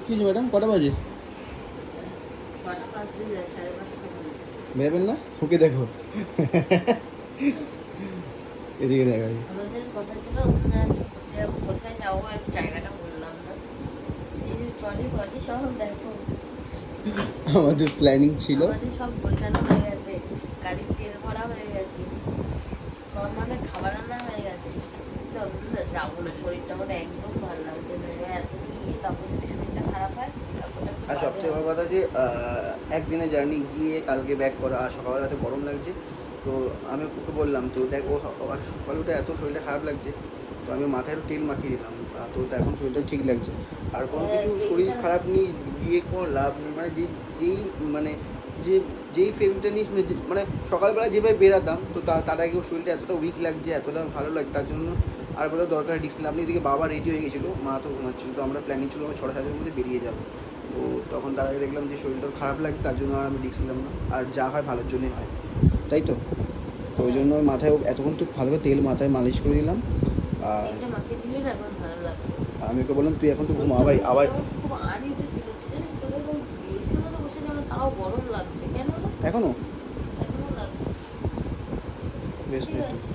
কি ম্যাডাম কটা বাজে? 6টা 5 দিন যায়, 5:30টা। বেরোবেন না? ওকে দেখো এদিকে দেখ। আমাদের কথা ছিল ওখানে আজকে ঘুরতে যাবো, কোথায় যাবো আর জায়গাটা বললাম না। এই যে ট্রলি ফলি সব দেখো, আমাদের প্ল্যানিং ছিল আমাদের সব গোছানো হয়ে গেছে, গাড়ির তেল ভরা হয়ে গেছে, সব মানে খাবার রান্না হয়ে গেছে। তো আমরা যাবো না, শরীরটা মানে একদম ভালো লাগছে না, এতদিন গিয়ে তারপর যদি শরীরটা খারাপ হয় তারপরে একটু আর বাজে সবচেয়ে বড় হবে। কথা যে একদিনে জার্নি গিয়ে কালকে ব্যাক করা, আর সকালবেলা এত গরম লাগছে। তো আমি ওকে বললাম, তো দেখ ও আর সকালে উঠে এত শরীরটা খারাপ লাগছে, তো আমি মাথায় একটু তেল মাখিয়ে দিলাম। তো এখন শরীরটা ঠিক লাগছে। আর কোনো কিছু শরীর তেলটা খারাপ নিয়ে গিয়ে কোনো লাভ নেই, মানে যেই মানে যে যেই ফিল্মটা নিয়ে মানে সকালবেলা যেভাবে বেরাতাম, তো তার আগেও শরীরটা এতটা উইক লাগছে, এতটা ভালো লাগছে, তার জন্য আর বলে দরকার রিস্ক নিলাম। এদিকে বাবা রেডি হয়ে গেছিলো, মা তো ঘুমাচ্ছিল, তো আমরা প্ল্যানিং ছিল আমরা 6টা 7টার মধ্যে বেরিয়ে যাবো। তো তখন তার আগে দেখলাম যে শরীরটা খারাপ লাগছে, তার জন্য আর আমি রিস্ক নিলাম না। আর যা হয় ভালোর জন্যই হয়, তাই তো। তো ওই জন্য মাথায় এতক্ষণ তো ভালো করে তেল মাথায় মালিশ করে দিলাম। আর তেলটা মাখিয়ে দিলে না এখন ভালো লাগছে। আমি ওকে বললাম তুই এখন তো ঘুমা, আবার আবার খুব আনইজি ফিল হচ্ছে জানিস তো, এরকম এসির মধ্যে বসে যাওয়া তাও গরম লাগছে কেন না? এখনো এখনো লাগছে। বেশ ঠিক আছে।